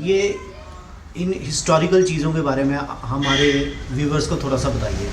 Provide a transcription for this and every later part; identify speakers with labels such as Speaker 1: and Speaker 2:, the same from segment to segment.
Speaker 1: ये इन हिस्टोरिकल चीज़ों के बारे में हमारे व्यूवर्स को थोड़ा सा बताइए।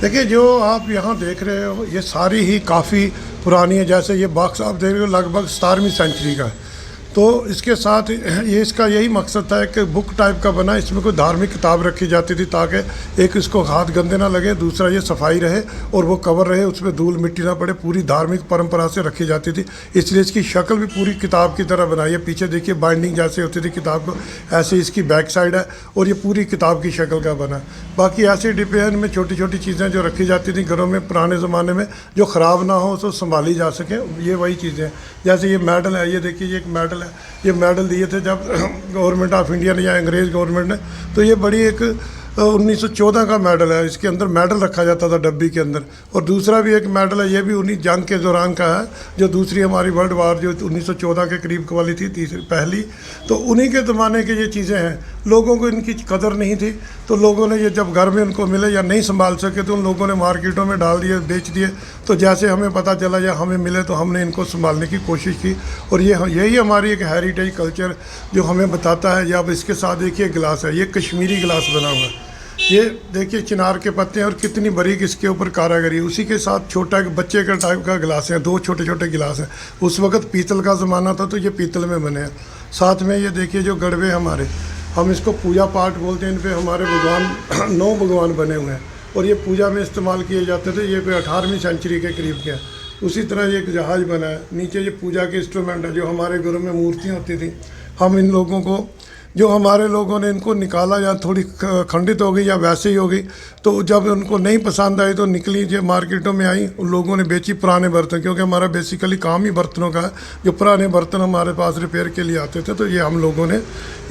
Speaker 2: देखिए, जो आप यहाँ देख रहे हो ये सारी ही काफ़ी पुरानी है। जैसे ये बॉक्स आप देख रहे हो लगभग 17वीं सेंचुरी का है। तो इसके साथ ये इसका यही मकसद था कि बुक टाइप का बना, इसमें कोई धार्मिक किताब रखी जाती थी ताकि एक इसको हाथ गंदे ना लगे, दूसरा ये सफाई रहे और वो कवर रहे, उसमें धूल मिट्टी ना पड़े, पूरी धार्मिक परंपरा से रखी जाती थी। इसलिए इसकी शक्ल भी पूरी किताब की तरह बनाई है। पीछे देखिए बाइंडिंग जैसे होती थी किताब को, ऐसे इसकी बैक साइड है और ये पूरी किताब की शक्ल का बना। बाकी ऐसे डिब्बे हैं इनमें छोटी छोटी चीज़ें जो रखी जाती थी घरों में पुराने ज़माने में, जो ख़राब ना हो तो संभाली जा सके, ये वही चीज़ें हैं। जैसे ये मेडल है, ये देखिए ये एक मेडल है, ये मेडल दिए थे जब गवर्नमेंट ऑफ इंडिया ने या अंग्रेज़ गवर्नमेंट ने, तो ये बड़ी एक 1914 का मेडल है। इसके अंदर मेडल रखा जाता था डब्बी के अंदर। और दूसरा भी एक मेडल है, ये भी 19 जंग के दौरान का है, जो दूसरी हमारी वर्ल्ड वार जो 1914 के करीब वाली थी, तीसरी पहली, तो उन्हीं के ज़माने की ये चीज़ें हैं। लोगों को इनकी कदर नहीं थी, तो लोगों ने ये जब घर में उनको मिले या नहीं संभाल सके तो उन लोगों ने मार्केटों में डाल दिए, बेच दिए। तो जैसे हमें पता चला या हमें मिले तो हमने इनको संभालने की कोशिश की। और ये यही हमारी एक हेरिटेज कल्चर जो हमें बताता है। या अब इसके साथ देखिए गिलास है, ये कश्मीरी गिलास बना हुआ है। ये देखिए चिनार के पत्ते हैं और कितनी बारीक इसके ऊपर कारागरी। उसी के साथ छोटा एक बच्चे का टाइप का गिलास है, 2 छोटे छोटे गिलास हैं। उस वक्त पीतल का ज़माना था तो ये पीतल में बने हैं। साथ में ये देखिए जो गड़वे हमारे, हम इसको पूजा पाठ बोलते हैं, इन पे हमारे भगवान 9 भगवान बने हुए हैं और ये पूजा में इस्तेमाल किए जाते थे। ये कोई 18वीं सेंचुरी के करीब के हैं। उसी तरह एक जहाज़ बना है। नीचे ये पूजा के इंस्ट्रूमेंट है, जो हमारे घरों में मूर्तियाँ होती थी। हम इन लोगों को, जो हमारे लोगों ने इनको निकाला या थोड़ी खंडित हो गई या वैसे ही हो गई, तो जब उनको नहीं पसंद आई तो निकली, जो मार्केटों में आई, उन लोगों ने बेची पुराने बर्तन। क्योंकि हमारा बेसिकली काम ही बर्तनों का है। जो पुराने बर्तन हमारे पास रिपेयर के लिए आते थे, तो ये हम लोगों ने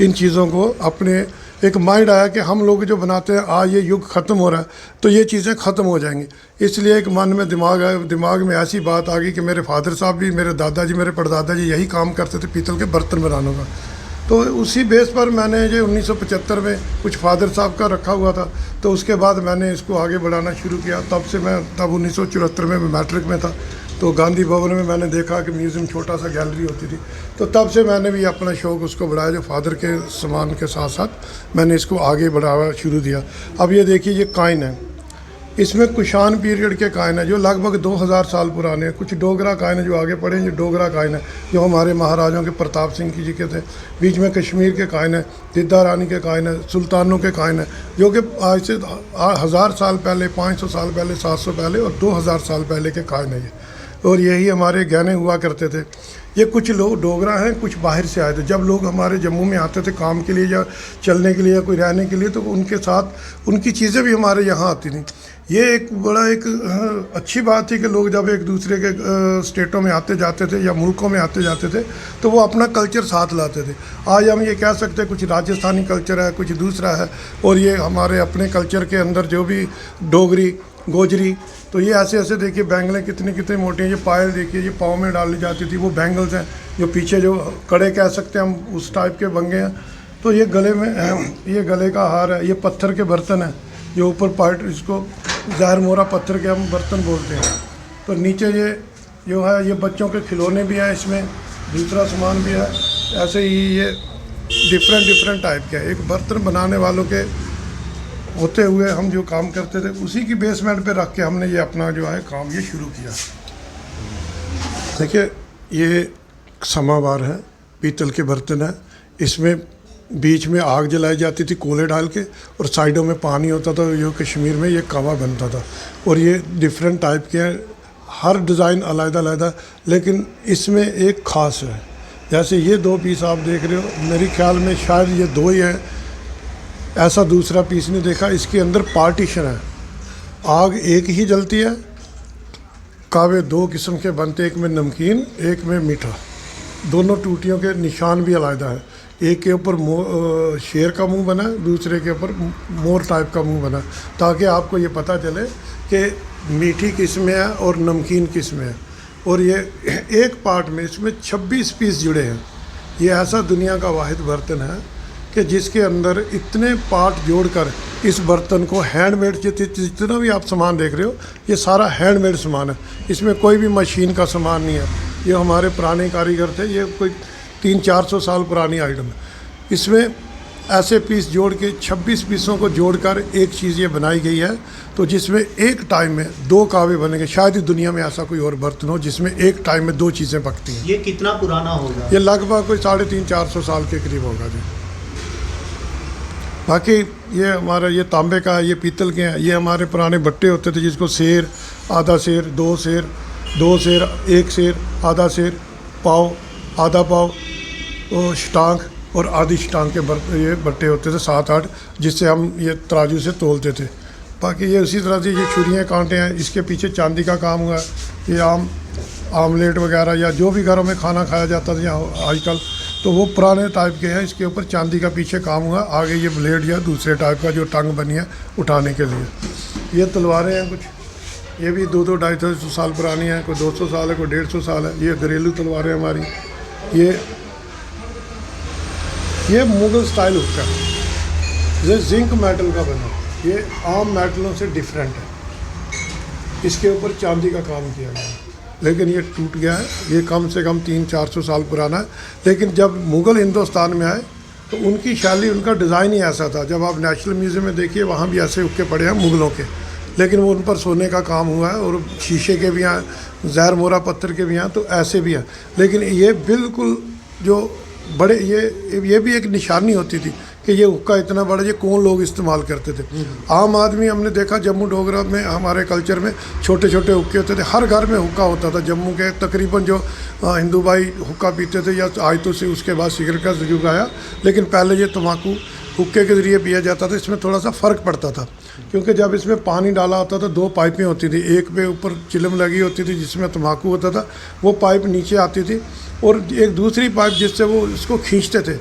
Speaker 2: इन चीज़ों को अपने एक माइंड आया कि हम लोग जो बनाते हैं आज ये युग ख़त्म हो रहा है तो ये चीज़ें ख़त्म हो जाएंगी। इसलिए एक मन में दिमाग आया, दिमाग में ऐसी बात आ गई कि मेरे फादर साहब भी, मेरे दादाजी, मेरे परदादा जी यही काम करते थे, पीतल के बर्तन बनाने का। तो उसी बेस पर मैंने ये 1975 में कुछ फादर साहब का रखा हुआ था, तो उसके बाद मैंने इसको आगे बढ़ाना शुरू किया। तब 1974 में मैं मैट्रिक में था, तो गांधी भवन में मैंने देखा कि म्यूज़ियम छोटा सा गैलरी होती थी, तो तब से मैंने भी अपना शौक़ उसको बढ़ाया। जो फादर के सामान के साथ साथ मैंने इसको आगे बढ़ावा शुरू दिया। अब ये देखिए ये काइन है, इसमें कुशान पीरियड के काइन है जो लगभग 2000 साल पुराने हैं। कुछ डोगरा काइन है जो आगे पड़े हैं, जो डोगरा काइन है जो हमारे महाराजाओं के, प्रताप सिंह जी के थे। बीच में कश्मीर के काइन है, दिद्दा रानी के काइन है, सुल्तानों के काइन है, जो कि आज से 1000 साल पहले, 500 साल पहले, 700 पहले और 2000 साल पहले के काइन है ये। और यही हमारे गहने हुआ करते थे। ये कुछ लोग डोगरा हैं, कुछ बाहर से आए थे। जब लोग हमारे जम्मू में आते थे काम के लिए या चलने के लिए या कोई रहने के लिए, तो उनके साथ उनकी चीज़ें भी हमारे यहाँ आती थी। ये एक बड़ा एक अच्छी बात थी कि लोग जब एक दूसरे के स्टेटों में आते जाते थे या मुल्कों में आते जाते थे तो वो अपना कल्चर साथ लाते थे। आज हम ये कह सकते हैं कुछ राजस्थानी कल्चर है, कुछ दूसरा है, और ये हमारे अपने कल्चर के अंदर जो भी डोगरी, गोजरी, तो ये ऐसे ऐसे देखिए बैंगलें कितनी कितनी मोटी हैं। ये पायल देखिए, ये पाँव में डाली जाती थी, वो बैंगल्स हैं। जो पीछे जो कड़े कह सकते हैं हम, उस टाइप के बंगे हैं। तो ये गले में, ये गले का हार है। ये पत्थर के बर्तन हैं, जो ऊपर पार्ट, इसको ज़हर मोरा पत्थर के हम बर्तन बोलते हैं। तो नीचे ये जो है, ये बच्चों के खिलौने भी हैं, इसमें दूसरा सामान भी है। ऐसे ही ये डिफरेंट टाइप के है। एक बर्तन बनाने वालों के होते हुए हम जो काम करते थे, उसी की बेसमेंट पे रख के हमने ये अपना जो है काम ये शुरू किया। देखिए ये समावार है, पीतल के बर्तन है। इसमें बीच में आग जलाई जाती थी कोयले डाल के, और साइडों में पानी होता था। ये कश्मीर में ये कावा बनता था। और ये डिफरेंट टाइप के हैं, हर डिज़ाइन अलग-अलग, लेकिन इसमें एक ख़ास है। जैसे ये 2 पीस आप देख रहे हो, मेरे ख्याल में शायद ये 2 ही हैं, ऐसा दूसरा पीस नहीं देखा। इसके अंदर पार्टीशन है, आग एक ही जलती है। कावे 2 किस्म के बनते, एक में नमकीन, एक में मीठा। दोनों टूटियों के निशान भी अलग है। एक के ऊपर शेर का मुंह बना है, दूसरे के ऊपर मोर टाइप का मुंह बना है, ताकि आपको ये पता चले कि मीठी किस में है और नमकीन किस में है। और ये एक पार्ट में इसमें 26 पीस जुड़े हैं। ये ऐसा दुनिया का वाहिद बर्तन है कि जिसके अंदर इतने पार्ट जोड़कर इस बर्तन को हैंडमेड, जितना भी आप सामान देख रहे हो ये सारा हैंडमेड सामान है। इसमें कोई भी मशीन का सामान नहीं है। ये हमारे पुराने कारीगर थे, ये कोई 300-400 साल पुरानी आइटम है। इसमें ऐसे पीस जोड़ के 26 पीसों को जोड़कर एक चीज़ ये बनाई गई है, तो जिसमें एक टाइम में 2 कहवे बनेंगे। शायद ही दुनिया में ऐसा कोई और बर्तन हो जिसमें एक टाइम में 2 चीज़ें पकती हैं।
Speaker 1: ये कितना पुराना होगा?
Speaker 2: ये लगभग कोई 350-400 साल के करीब होगा जी। बाकी ये हमारा ये तांबे का है, ये पीतल के हैं। ये हमारे पुराने भट्टे होते थे जिसको सेर, आधा सेर, 2 सेर, 2 सेर, 1 सेर, आधा सेर, पाव, आधा पाव, और स्टांक और आधी स्टांक के ये भट्टे होते थे 7-8, जिससे हम ये तराजू से तोलते थे। बाकी ये उसी तरह से ये छुरियाँ कांटे हैं, इसके पीछे चांदी का काम हुआ है। ये आमलेट वगैरह या जो भी घरों में खाना खाया जाता था यहाँ आजकल, तो वो पुराने टाइप के हैं। इसके ऊपर चांदी का पीछे काम हुआ। आगे ये ब्लेड या दूसरे टाइप का जो टंग बनी है उठाने के लिए। ये तलवारें हैं कुछ, ये भी 200-250 साल पुरानी है, कोई 200 साल है, कोई 150 साल है। ये घरेलू तलवारें हमारी। ये मुगल स्टाइल हुक्का है, ये जिंक मेटल का बना, ये आम मेटलों से डिफरेंट है। इसके ऊपर चांदी का काम किया गया है, लेकिन ये टूट गया है। ये कम से कम 300-400 साल पुराना है। लेकिन जब मुग़ल हिंदुस्तान में आए तो उनकी शैली, उनका डिज़ाइन ही ऐसा था। जब आप नेशनल म्यूज़ियम में देखिए, वहाँ भी ऐसे हुक्के पड़े हैं मुग़लों के, लेकिन वो उन पर सोने का काम हुआ है और शीशे के भी हैं, ज़हर मोरा पत्थर के भी हैं, तो ऐसे भी हैं। लेकिन ये बिल्कुल जो बड़े, ये भी एक निशानी होती थी कि ये हुक्का इतना बड़ा, ये कौन लोग इस्तेमाल करते थे। आम आदमी हमने देखा जम्मू डोगरा में, हमारे कल्चर में छोटे छोटे हुक्के होते थे। हर घर में हुक्का होता था। जम्मू के तकरीबन जो हिंदू भाई हुक्का पीते थे, या आज तो से उसके बाद सिगरेट का युग आया, लेकिन पहले ये तम्बाकू हुक्के के ज़रिए पिया जाता था। इसमें थोड़ा सा फ़र्क पड़ता था, क्योंकि जब इसमें पानी डाला होता था 2 पाइपें होती थी। एक पे ऊपर चिलम लगी होती थी जिसमें तम्बाकू होता था, वो पाइप नीचे आती थी, और एक दूसरी पाइप जिससे वो इसको खींचते थे,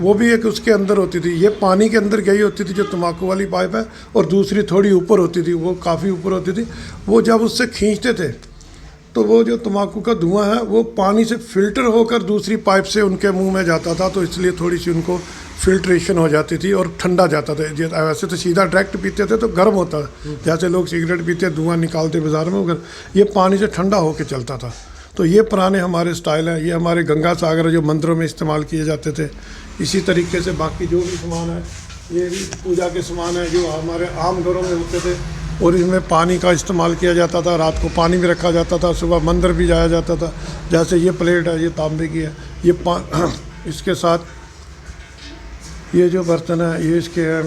Speaker 2: वो भी एक उसके अंदर होती थी। ये पानी के अंदर गई होती थी जो तम्बाकू वाली पाइप है, और दूसरी थोड़ी ऊपर होती थी, वो काफ़ी ऊपर होती थी। वो जब उससे खींचते थे तो वो जो तम्बाकू का धुआं है वो पानी से फ़िल्टर होकर दूसरी पाइप से उनके मुंह में जाता था, तो इसलिए थोड़ी सी उनको फिल्ट्रेशन हो जाती थी और ठंडा जाता था। वैसे तो सीधा डायरेक्ट पीते थे तो गर्म होता था, जैसे लोग सिगरेट पीते धुआं निकालते बाज़ार में, मगर ये पानी से ठंडा होकर चलता था। तो ये पुराने हमारे स्टाइल हैं। ये हमारे गंगा सागर जो मंदिरों में इस्तेमाल किए जाते थे। इसी तरीके से बाकी जो भी सामान है, ये भी पूजा के सामान है जो हमारे आम घरों में होते थे, और इसमें पानी का इस्तेमाल किया जाता था। रात को पानी भी रखा जाता था, सुबह मंदिर भी जाया जाता था। जैसे ये प्लेट है, ये तांबे की है। ये इसके साथ ये जो बर्तन है, ये इसके है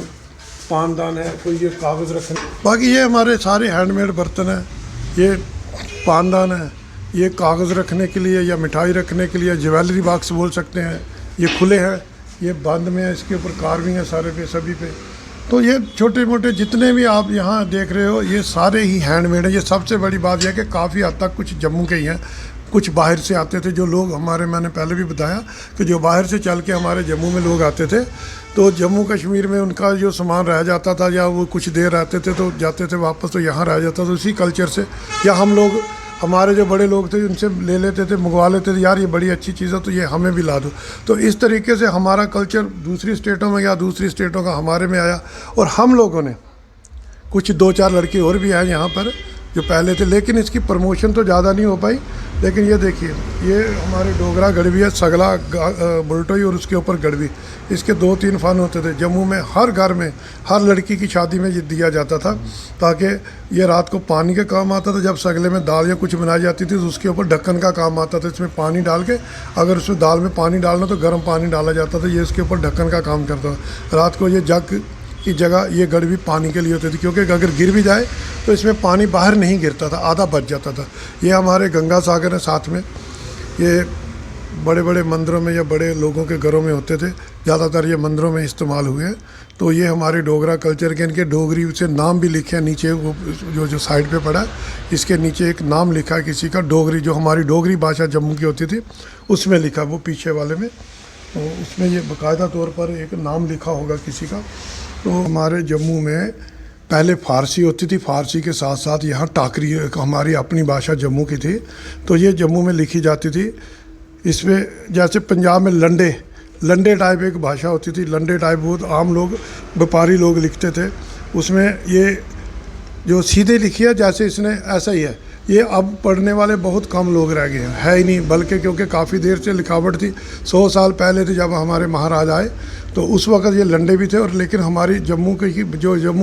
Speaker 2: पानदान है, कोई ये कागज़ रखने। बाकी ये हमारे सारे हैंडमेड बर्तन हैं। ये पानदान है, ये कागज़ रखने के लिए या मिठाई रखने के लिए, ज्वेलरी बॉक्स बोल सकते हैं। ये खुले हैं, ये बंद में है, इसके ऊपर कार्विंग है सारे पे, सभी पे। तो ये छोटे मोटे जितने भी आप यहाँ देख रहे हो, ये सारे ही हैंडमेड हैं। ये सबसे बड़ी बात यह है कि काफ़ी हद तक कुछ जम्मू के ही हैं, कुछ बाहर से आते थे। जो लोग हमारे, मैंने पहले भी बताया कि जो बाहर से चल के हमारे जम्मू में लोग आते थे, तो जम्मू कश्मीर में उनका जो सामान रह जाता था, या वो कुछ देर रहते थे तो जाते थे वापस, तो यहाँ रह जाता था। उसी कल्चर से, या हम लोग, हमारे जो बड़े लोग थे उनसे ले लेते थे, मंगवा लेते थे, यार ये बड़ी अच्छी चीज़ है तो ये हमें भी ला दो। तो इस तरीके से हमारा कल्चर दूसरी स्टेटों में या दूसरी स्टेटों का हमारे में आया। और हम लोगों ने कुछ 2-4 लड़के और भी आए यहाँ पर जो पहले थे, लेकिन इसकी प्रमोशन तो ज़्यादा नहीं हो पाई। लेकिन ये देखिए, ये हमारे डोगरा गड़बी है, सगला बुलटोई और उसके ऊपर गड़बी। इसके 2-3 फन होते थे। जम्मू में हर घर में, हर लड़की की शादी में ये दिया जाता था, ताकि ये रात को पानी का काम आता था। जब सगले में दाल या कुछ बनाई जाती थी तो उसके ऊपर ढक्कन का काम आता था। इसमें पानी डाल के, अगर उसमें दाल में पानी डालना तो गर्म पानी डाला जाता था, ये इसके ऊपर ढक्कन का काम करता था। रात को ये जग की जगह ये गड़बी पानी के लिए होती थी, क्योंकि अगर गिर भी जाए तो इसमें पानी बाहर नहीं गिरता था, आधा बच जाता था। ये हमारे गंगा सागर है साथ में। ये बड़े बड़े मंदिरों में या बड़े लोगों के घरों में होते थे, ज़्यादातर ये मंदिरों में इस्तेमाल हुए हैं। तो ये हमारे डोगरा कल्चर के, इनके डोगरी से नाम भी लिखे हैं नीचे, वो जो साइड पे पड़ा है, इसके नीचे एक नाम लिखा है किसी का, डोगरी, जो हमारी डोगरी भाषा जम्मू की होती थी उसमें लिखा, वो पीछे वाले में, तो उसमें ये बाकायदा तौर पर एक नाम लिखा होगा किसी का। तो हमारे जम्मू में पहले फ़ारसी होती थी, फ़ारसी के साथ साथ यहाँ टाकरी, हमारी अपनी भाषा जम्मू की थी, तो ये जम्मू में लिखी जाती थी। इसमें जैसे पंजाब में लंडे टाइप एक भाषा होती थी, लंडे टाइप बहुत आम लोग, व्यापारी लोग लिखते थे। उसमें ये जो सीधे लिखी है जैसे इसने, ऐसा ही है, ये अब पढ़ने वाले बहुत कम लोग रह गए हैं, है ही नहीं, बल्कि क्योंकि काफ़ी देर से लिखावट थी। 100 साल पहले थे जब हमारे महाराज आए, तो उस वक़्त ये लंडे भी थे, और लेकिन हमारी जम्मू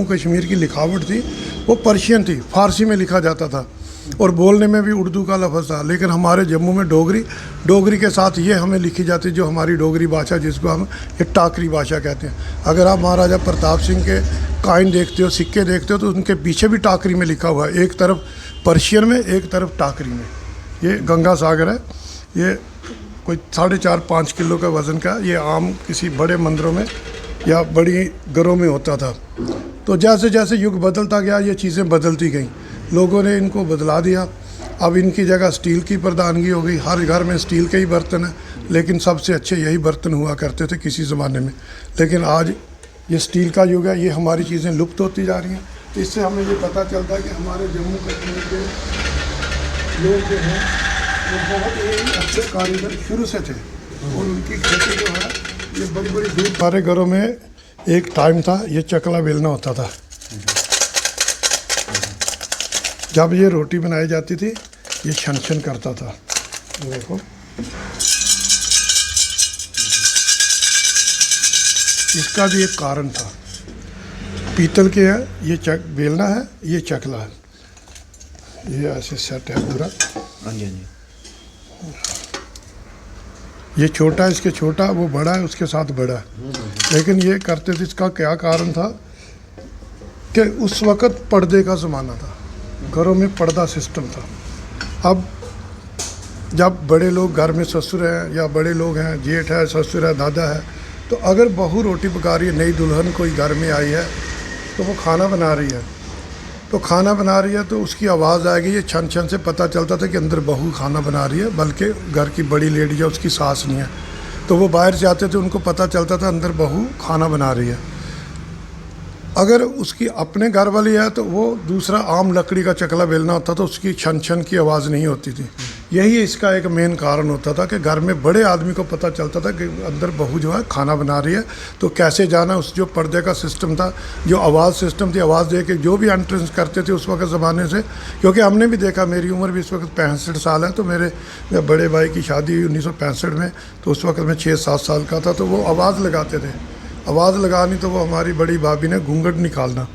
Speaker 2: कश्मीर की लिखावट थी वो पर्शियन थी, फ़ारसी में लिखा जाता था, और बोलने में भी उर्दू का लफ्ज़ था। लेकिन हमारे जम्मू में डोगरी के साथ ये हमें लिखी जाती, जो हमारी डोगरी भाषा, जिसको हम ये टाकरी भाषा कहते हैं। अगर आप महाराजा प्रताप सिंह के काइन देखते हो, सिक्के देखते हो, तो उनके पीछे भी टाकरी में लिखा हुआ है, एक तरफ पर्शियन में, एक तरफ टाकरी में। ये गंगा सागर है, ये कोई 4.5-5 किलो का वज़न का, ये आम किसी बड़े मंदिरों में या बड़ी घरों में होता था। तो जैसे जैसे युग बदलता गया ये चीज़ें बदलती गईं, लोगों ने इनको बदला दिया। अब इनकी जगह स्टील की प्रधानगी हो गई, हर घर में स्टील के ही बर्तन हैं, लेकिन सबसे अच्छे यही बर्तन हुआ करते थे किसी ज़माने में। लेकिन आज ये स्टील का युग है, ये हमारी चीज़ें लुप्त होती जा रही हैं। इससे हमें ये पता चलता है कि हमारे जम्मू कश्मीर के लोग जो हैं वो बहुत ही अच्छे कारीगर शुरू से थे, और उनकी खेती जो है ये बड़ी बड़ी दूर। हमारे घरों में एक टाइम था ये चकला बेलना होता था, जब ये रोटी बनाई जाती थी ये छन छन करता था। देखो इसका भी एक कारण था, पीतल के है, ये बेलना है, ये चकला है, ये ऐसे सेट है पूरा।
Speaker 1: हाँ जी, हाँ जी।
Speaker 2: ये छोटा है, इसके छोटा, वो बड़ा है, उसके साथ बड़ा है। लेकिन ये करते थे, इसका क्या कारण था कि उस वक़्त पर्दे का ज़माना था, घरों में पर्दा सिस्टम था। अब जब बड़े लोग घर में ससुर हैं या बड़े लोग हैं, जेठ है, ससुर है, दादा है, तो अगर बहू रोटी पका रही है, नई दुल्हन कोई घर में आई है, तो वो खाना बना रही है, तो खाना बना रही है तो उसकी आवाज़ आएगी, ये छन छन से पता चलता था कि अंदर बहू खाना बना रही है, बल्कि घर की बड़ी लेडी या उसकी सास नहीं है। तो वो बाहर से आते थे, उनको पता चलता था अंदर बहू खाना बना रही है। अगर उसकी अपने घर वाली है तो वो दूसरा आम लकड़ी का चकला बेलना होता था, उसकी छन छन की आवाज़ नहीं होती थी। यही इसका एक मेन कारण होता था कि घर में बड़े आदमी को पता चलता था कि अंदर बहू जो है खाना बना रही है, तो कैसे जाना। उस जो पर्दे का सिस्टम था, जो आवाज़ सिस्टम थी, आवाज़ दे के जो भी एंट्रेंस करते थे उस वक्त ज़माने से, क्योंकि हमने भी देखा, मेरी उम्र भी इस वक्त 65 साल है, तो मेरे बड़े भाई की शादी हुई 1965 में, तो उस वक्त मैं 6-7 साल का था। तो वो आवाज़ लगाते थे, आवाज़ लगानी तो वो हमारी बड़ी भाभी ने घूंघट निकालना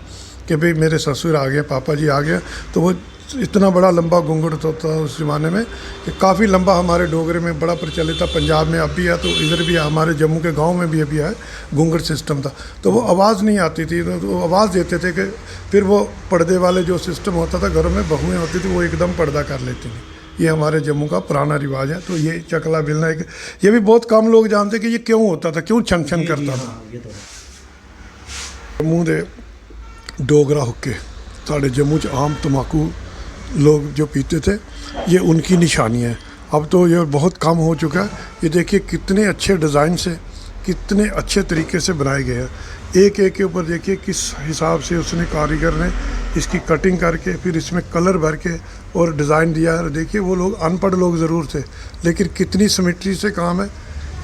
Speaker 2: कि भाई मेरे ससुर आ गए, पापा जी आ गए। तो वो इतना बड़ा लंबा घूंघट होता था उस ज़माने में कि काफ़ी लंबा, हमारे डोगरे में बड़ा प्रचलित था, पंजाब में अब भी है, तो इधर भी है, हमारे जम्मू के गांव में भी अभी है, घूंघट सिस्टम था। तो वो आवाज़ नहीं आती थी, तो वो आवाज़ देते थे कि फिर वो पर्दे वाले जो सिस्टम होता था, घरों में बहुएँ होती थी, वो एकदम पर्दा कर लेती थी। ये हमारे जम्मू का पुराना रिवाज है। तो ये चकला बेलना एक, ये भी बहुत कम लोग जानते कि ये क्यों होता था, क्यों छन छन करता था। जम्मू दे डोगरा हुक्के, साढ़े जम्मू च आम तम्बाकू लोग जो पीते थे, ये उनकी निशानी है। अब तो ये बहुत कम हो चुका है। ये देखिए कितने अच्छे डिज़ाइन से, कितने अच्छे तरीके से बनाए गए हैं। एक एक के ऊपर देखिए किस हिसाब से उसने, कारीगर ने इसकी कटिंग करके फिर इसमें कलर भर के और डिज़ाइन दिया है। देखिए वो लोग अनपढ़ लोग ज़रूर थे, लेकिन कितनी सिमेट्री से काम है।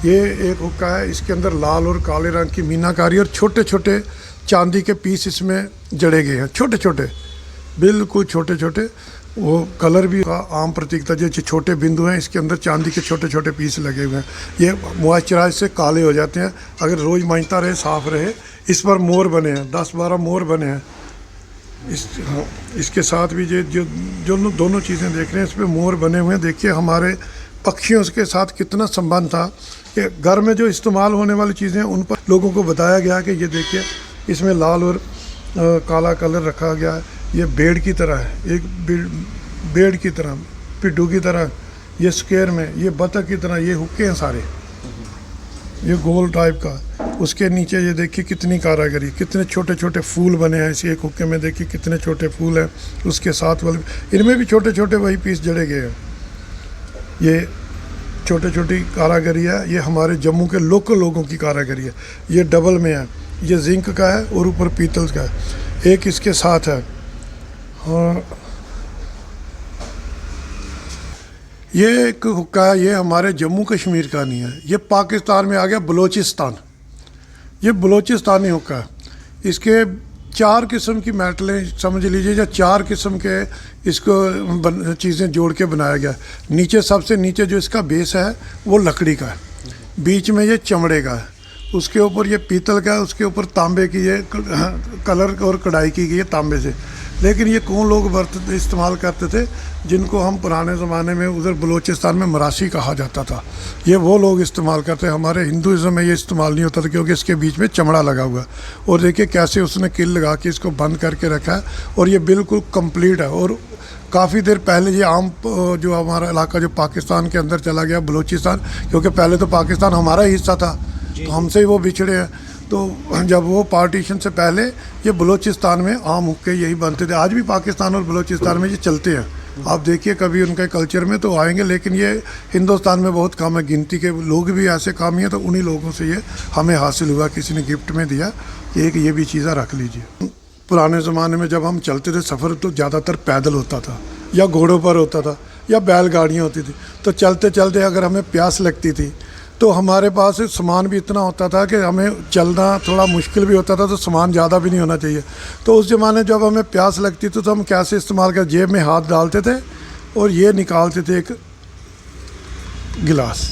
Speaker 2: ये एक हुक्का है, इसके अंदर लाल और काले रंग की मीनाकारी और छोटे छोटे चांदी के पीस इसमें जड़े गए हैं, छोटे छोटे, बिल्कुल छोटे छोटे। वो कलर भी आम प्रतीक था, जैसे छोटे बिंदु हैं, इसके अंदर चांदी के छोटे छोटे पीस लगे हुए हैं। ये मॉइस्चराइज से काले हो जाते हैं अगर रोज़ मांजता रहे, साफ़ रहे। इस पर मोर बने हैं, 10-12 मोर बने हैं। इसके साथ भी जो दोनों चीज़ें देख रहे हैं, इस पर मोर बने हुए हैं। देखिए हमारे पक्षियों के साथ कितना संबंध था कि घर में जो इस्तेमाल होने वाली चीज़ें उन पर लोगों को बताया गया कि ये देखिए इसमें लाल और काला कलर रखा गया है। ये बेड़ की तरह है, एक बेड़ की तरह, पिड्डू की तरह, ये स्क्वायर में, ये बतख की तरह, ये हुक्के हैं सारे, ये गोल टाइप का। उसके नीचे ये देखिए कितनी कारागरी, कितने छोटे छोटे फूल बने हैं। इसी एक हुक्के में देखिए कितने छोटे फूल हैं। उसके साथ वाले, इनमें भी छोटे छोटे वही पीस जड़े गए हैं। ये छोटे छोटी कारागरी है, ये हमारे जम्मू के लोकल लोगों की कारागरी है। ये डबल में है, ये जिंक का है और ऊपर पीतल का है। एक इसके साथ है, हाँ ये एक हुक्का है, ये हमारे जम्मू कश्मीर का नहीं है, ये पाकिस्तान में आ गया, बलोचिस्तान। ये बलोचिस्तानी हुक्का है। इसके 4 किस्म की मेटलें समझ लीजिए, या 4 किस्म के इसको चीज़ें जोड़ के बनाया गया। नीचे सबसे नीचे जो इसका बेस है वो लकड़ी का है, बीच में ये चमड़े का है, उसके ऊपर ये पीतल का है, उसके ऊपर तांबे की ये कलर और कढ़ाई की गई है तांबे से। लेकिन ये कौन लोग इस्तेमाल करते थे, जिनको हम पुराने ज़माने में उधर बलूचिस्तान में मरासी कहा जाता था, ये वो लोग इस्तेमाल करते हैं। हमारे हिंदुज़म में ये इस्तेमाल नहीं होता था, क्योंकि इसके बीच में चमड़ा लगा हुआ है। और देखिए कैसे उसने किल लगा के इसको बंद करके रखा है, और ये बिल्कुल कंप्लीट है। और काफ़ी देर पहले ये आम जो हमारा इलाका जो पाकिस्तान के अंदर चला गया, बलूचिस्तान, क्योंकि पहले तो पाकिस्तान हमारा ही हिस्सा था, तो हमसे ही वो बिछड़े हैं। तो जब वो पार्टीशन से पहले ये बलूचिस्तान में आम हुक्के यही बनते थे। आज भी पाकिस्तान और बलूचिस्तान में ये चलते हैं, आप देखिए कभी उनके कल्चर में तो आएंगे, लेकिन ये हिंदुस्तान में बहुत कम है। गिनती के लोग भी ऐसे काम ही हैं, तो उन्हीं लोगों से ये हमें हासिल हुआ, किसी ने गिफ्ट में दिया। एक ये भी चीज़ें रख लीजिए। पुराने ज़माने में जब हम चलते थे सफ़र, तो ज़्यादातर पैदल होता था, या घोड़ों पर होता था, या बैलगाड़ियाँ होती थी। तो चलते चलते अगर हमें प्यास लगती थी, तो हमारे पास सामान भी इतना होता था कि हमें चलना थोड़ा मुश्किल भी होता था, तो सामान ज़्यादा भी नहीं होना चाहिए। तो उस ज़माने जब हमें प्यास लगती थी, तो हम कैसे इस्तेमाल कर, जेब में हाथ डालते थे और ये निकालते थे एक गिलास।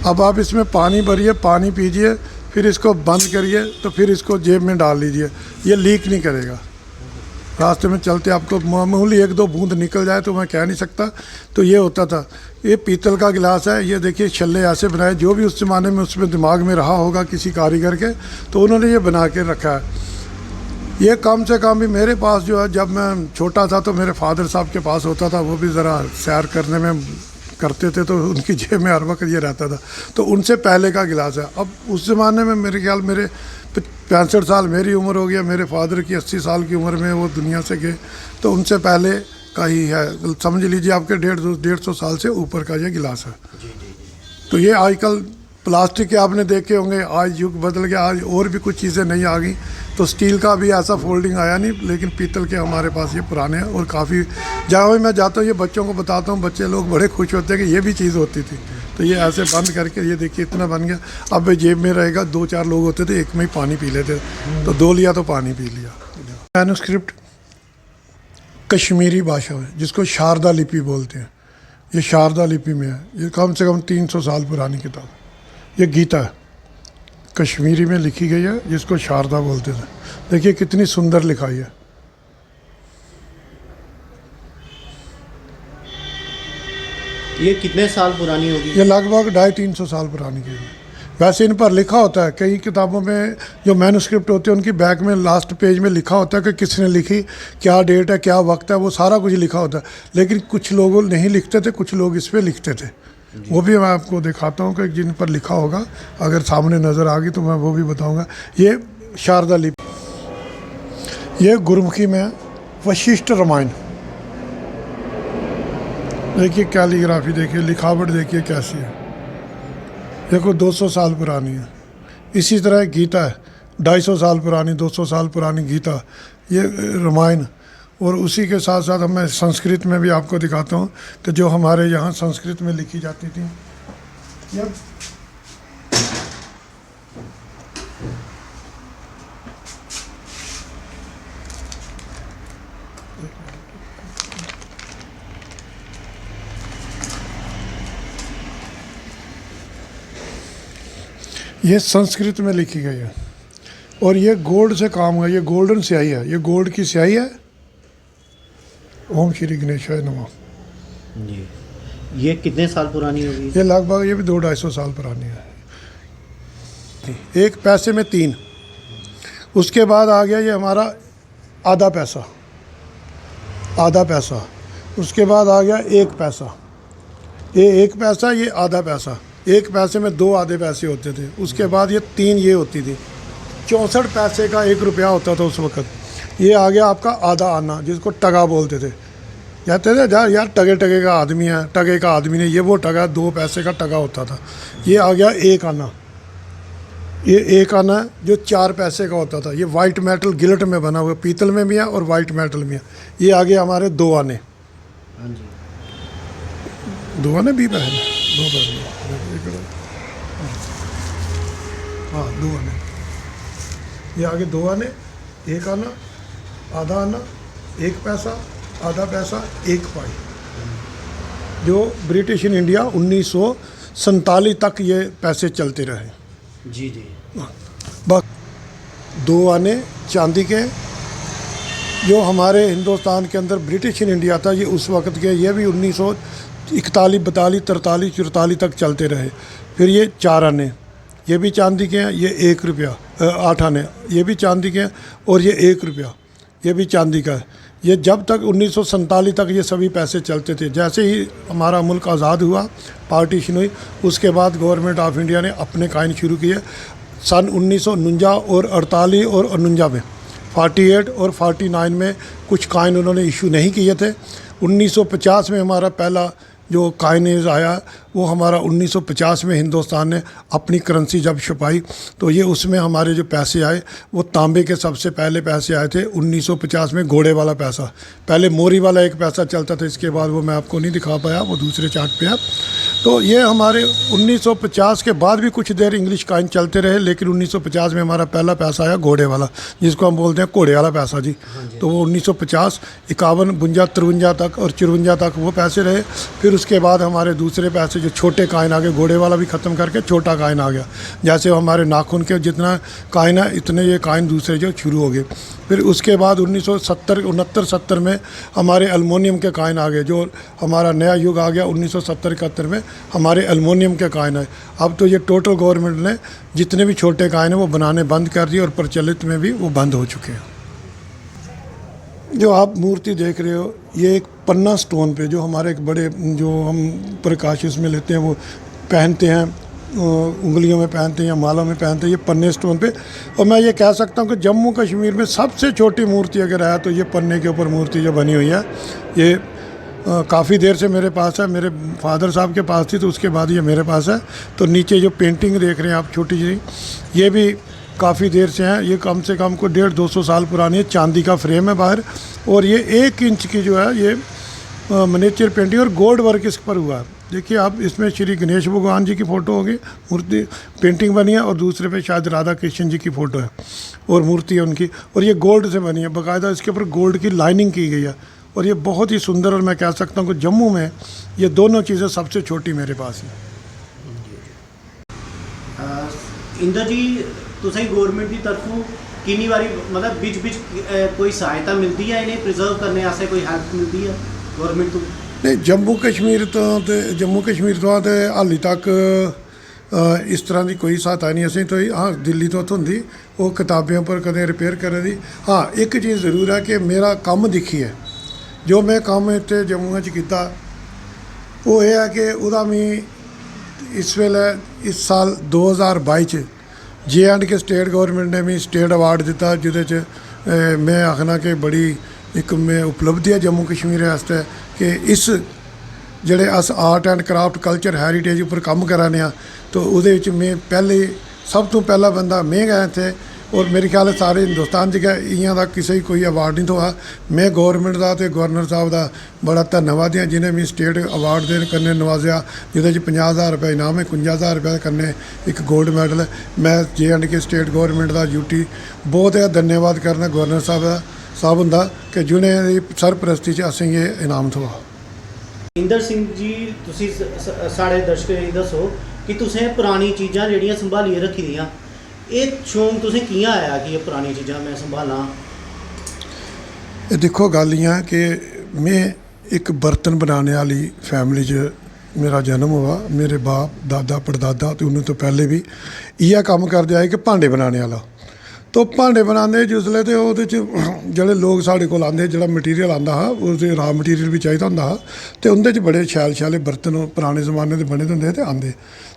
Speaker 2: अब आप इसमें पानी भरिए, पानी पीजिए, फिर इसको बंद करिए, तो फिर इसको जेब में डाल लीजिए, ये लीक नहीं करेगा। रास्ते में चलते आपको मामूली 1-2 बूंद निकल जाए तो मैं कह नहीं सकता। तो ये होता था। ये पीतल का गिलास है, ये देखिए छल्ले ऐसे बनाए, जो भी उस ज़माने में उसमें दिमाग में रहा होगा किसी कारीगर के, तो उन्होंने ये बना के रखा है। ये कम से कम भी मेरे पास जो है, जब मैं छोटा था तो मेरे फादर साहब के पास होता था, वो भी ज़रा सैर करने में करते थे, तो उनकी जेब में हर वक्त ये रहता था। तो उनसे पहले का गिलास है। अब उस ज़माने में मेरे ख्याल मेरे 65 साल मेरी उम्र हो गया, मेरे फादर की 80 साल की उम्र में वो दुनिया से गए, तो उनसे पहले का ही है। समझ लीजिए आपके 150 साल से ऊपर का ये गिलास है। तो ये आजकल प्लास्टिक के आपने देखे होंगे, आज युग बदल गया, आज और भी कुछ चीज़ें नहीं आ गई। तो स्टील का भी ऐसा फोल्डिंग आया नहीं, लेकिन पीतल के हमारे पास ये पुराने हैं। और काफ़ी जहाँ भी मैं जाता हूँ ये बच्चों को बताता हूँ, बच्चे लोग बड़े खुश होते हैं कि ये भी चीज़ होती थी। तो ये ऐसे बंद करके, ये देखिए इतना बन गया। अब ये जेब में रहेगा। 2-4 लोग होते थे, एक में ही पानी पी लेते, तो 2 लिया तो पानी पी लिया। मैन्युस्क्रिप्ट कश्मीरी भाषा है, जिसको शारदा लिपि बोलते हैं। ये शारदा लिपि में है। ये कम से कम 300 साल पुरानी किताब। ये गीता है, कश्मीरी में लिखी गई है, जिसको शारदा बोलते थे। देखिए कितनी सुंदर लिखाई है।
Speaker 1: ये कितने साल पुरानी होगी?
Speaker 2: ये लगभग 250-300 साल पुरानी की है। वैसे इन पर लिखा होता है, कई किताबों में जो मैन्युस्क्रिप्ट होती है उनकी बैक में लास्ट पेज में लिखा होता है कि किसने लिखी, क्या डेट है, क्या वक्त है, वो सारा कुछ लिखा होता है। लेकिन कुछ लोग नहीं लिखते थे, कुछ लोग इस पर लिखते थे। वो भी मैं आपको दिखाता हूँ कि जिन पर लिखा होगा, अगर सामने नज़र आ गई तो मैं वो भी बताऊँगा। ये शारदा लिपि, ये गुरुमुखी में वशिष्ठ रामायण। देखिए कैलीग्राफी देखिए, लिखावट देखिए कैसी है। देखो 200 साल पुरानी है। इसी तरह गीता है, 250 साल पुरानी, 200 साल पुरानी गीता, ये रामायण। और उसी के साथ साथ मैं संस्कृत में भी आपको दिखाता हूँ कि जो हमारे यहाँ संस्कृत में लिखी जाती थी। ये संस्कृत में लिखी गई है, और ये गोल्ड से काम है। ये गोल्डन स्याही है, ये गोल्ड की स्याही है। ओम श्री गणेशाय नमः।
Speaker 1: जी, ये कितने साल पुरानी होगी?
Speaker 2: ये लगभग ये भी 200-250 साल पुरानी है। एक पैसे में 3। उसके बाद आ गया ये हमारा आधा पैसा, आधा पैसा। उसके बाद आ गया 1 पैसा। ये 1 पैसा, ये आधा पैसा। 1 पैसे में 2 आधे पैसे होते थे। उसके बाद ये 3 ये होती थी। 64 पैसे का 1 रुपया होता था उस वक़्त। ये आ गया आपका आधा आना, जिसको टगा बोलते थे। कहते थे यार टगे टगे का आदमी है, टगे का आदमी नहीं, ये वो टगा 2 पैसे का टगा होता था। ये आ गया 1 आना। ये 1 आना जो 4 पैसे का होता था। ये वाइट मेटल गिलट में बना हुआ, पीतल में भी है और वाइट मेटल में है। ये आ गया हमारे 2 आने।
Speaker 1: हाँ जी,
Speaker 2: 2 आने भी पहले 2 पहले, हाँ 2 आने। ये आगे 2 आने, 1 आना, आधा आना, 1 पैसा, आधा पैसा, 1 पाई, जो ब्रिटिश इन इंडिया 1947 तक ये पैसे चलते रहे।
Speaker 1: जी जी।
Speaker 2: बस 2 आने चांदी के, जो हमारे हिंदुस्तान के अंदर ब्रिटिश इन इंडिया था, ये उस वक्त के, ये भी 1941, 42, 43, 44 तक चलते रहे। फिर ये 4 आने, ये भी चांदी के हैं, ये 1 रुपया, 8 आने, ये भी चांदी के हैं, और ये 1 रुपया, ये भी चांदी का है। ये जब तक 1947 तक ये सभी पैसे चलते थे। जैसे ही हमारा मुल्क आज़ाद हुआ, पार्टीशन हुई, उसके बाद गवर्नमेंट ऑफ इंडिया ने अपने कायन शुरू किए। सन 1949 और 48 और 49 में, 48 और 49 में कुछ काइन उन्होंने इशू नहीं किए थे। 1950 में हमारा पहला जो काइनेज आया, वो हमारा 1950 में हिंदुस्तान ने अपनी करेंसी जब छपाई, तो ये उसमें हमारे जो पैसे आए वो तांबे के सबसे पहले पैसे आए थे 1950 में, घोड़े वाला पैसा। पहले मोरी वाला 1 पैसा चलता था, इसके बाद वो मैं आपको नहीं दिखा पाया, वो दूसरे चार्ट पे है। तो ये हमारे 1950 के बाद भी कुछ देर इंग्लिश काइन चलते रहे, लेकिन 1950 में हमारा पहला पैसा आया घोड़े वाला, जिसको हम बोलते हैं घोड़े वाला पैसा जी। तो वो 1950, 51, 52, 53 तक और 54 तक वो पैसे रहे। फिर उसके बाद हमारे दूसरे पैसे जो छोटे काइन आ गए, घोड़े वाला भी ख़त्म करके छोटा काइन आ गया। जैसे हमारे नाखून के जितना काइन है, इतने ये काइन दूसरे जो शुरू हो गए। फिर उसके बाद 1970, 69, 70 में हमारे एल्युमिनियम के काइन आ गए, जो हमारा नया युग आ गया। 1970, 71 में हमारे एल्युमिनियम के काइन आए। अब तो ये टोटल गवर्नमेंट ने जितने भी छोटे काइन हैं वो बनाने बंद कर दिए, और प्रचलित में भी वो बंद हो चुके हैं। जो आप मूर्ति देख रहे हो, ये एक पन्ना स्टोन पे, जो हमारे एक बड़े, जो हम प्रकाश इसमें लेते हैं, वो पहनते हैं, उंगलियों में पहनते हैं या मालों में पहनते हैं, ये पन्ने स्टोन पे। और मैं ये कह सकता हूँ कि जम्मू कश्मीर में सबसे छोटी मूर्ति अगर है तो ये पन्ने के ऊपर मूर्ति जो बनी हुई है, ये काफ़ी देर से मेरे पास है। मेरे फादर साहब के पास थी, तो उसके बाद ये मेरे पास है। तो नीचे जो पेंटिंग देख रहे हैं आप छोटी सी, ये भी काफ़ी देर से हैं। ये कम से कम को 150-200 साल पुरानी है। चांदी का फ्रेम है बाहर, और ये 1 इंच की जो है ये मिनिएचर पेंटिंग और गोल्ड वर्क इस पर हुआ है। देखिए आप, इसमें श्री गणेश भगवान जी की फ़ोटो होगी, मूर्ति पेंटिंग बनी है, और दूसरे पे शायद राधा कृष्ण जी की फ़ोटो है और मूर्ति है उनकी, और ये गोल्ड से बनी है। बाकायदा इसके ऊपर गोल्ड की लाइनिंग की गई है, और ये बहुत ही सुंदर। और मैं कह सकता हूँ कि जम्मू में ये दोनों चीज़ें सबसे छोटी मेरे पास हैं।
Speaker 1: इंदर जी, तुसें गवर्नमेंट की तरफों कितनी बारी मतलब बिच कोई सहायता मिलती है इन्हें प्रिजर्व करने वास्ते, कोई हेल्प मिलती है गवर्नमेंट तो?
Speaker 2: नहीं, जम्मू कश्मीर तो हाली तक इस तरह की कोई सहायता नहीं असें तो। हाँ, दिल्ली तो होंदी, वो किताबें पर कदें रिपेयर करे दी। हाँ, एक चीज़ जरूर है कि मेरा कम दिखी है, जो मैं कम इत्थे जम्मू च कीता, वो ये है कि उहदा मैं इस वेले इस साल 2022 च J&K स्टेट गवर्नमेंट ने भी स्टेट अवार्ड दिता, जिहदे च मैं आखना कि बड़ी एक में उपलब्धि है जम्मू कश्मीर वास्ते कि इस जेह्ड़े अस art and craft culture heritage उपर कम्म करा ने, तो उहदे विच मैं पहले सब तो पहला बंदा मैं गया थे। और मेरे ख्याल है सारे हिंदुस्तान च गए, इयां दा किसी कोई अवार्ड नहीं थोआ। मैं गवर्नमेंट का तो गवर्नर साहब का बड़ा धन्नवादी हाँ, जिन्हें मैं स्टेट अवार्ड दे कन्नै नवाजा, जिहदे 50,000 रुपये इनाम है, 51,000 रुपये कन्नै एक गोल्ड मैडल है। मैं J&K स्टेट गवर्नमेंट का यूटी बहुत धन्यवाद करना गवर्नर साहब हुंदा कि जिन्हें सरपरस्ती च असें ये इनाम थोआ।
Speaker 1: इंदर सिंह जी, तुसीं साढ़े दर्शकें गी दस्सो कि तुसें पुरानी चीज़ां जेह्ड़ियां संभालियै रखी दियां, ਇਹ ਸ਼ੌਂਕ ਤੁਸੀਂ ਕਿ'यां आया कि ये पुरानी चीज़ां मैं संभालां?
Speaker 2: देखो गल इ'यां कि मैं एक बर्तन बनाने वाली फैमिली च मेरा जन्म हुआ। मेरे बाप दादा पड़दादा तो उन्होंने तो पहले भी इ'यै कम्म करदे आए कि भांडे बनाने वाला। तो भांडे बनाने जिसलै ते ओह्दे च जेह्ड़े लोग साढ़े कोल आंदे, जेह्ड़ा मटीरियल आंदा हा, उसदे रॉ मटीरियल भी चाहिदा होंदा हा, ते उंदे च बड़े शैल शैल बर्तन पुराने जमाने दे बने दे होंदे ते आंदे।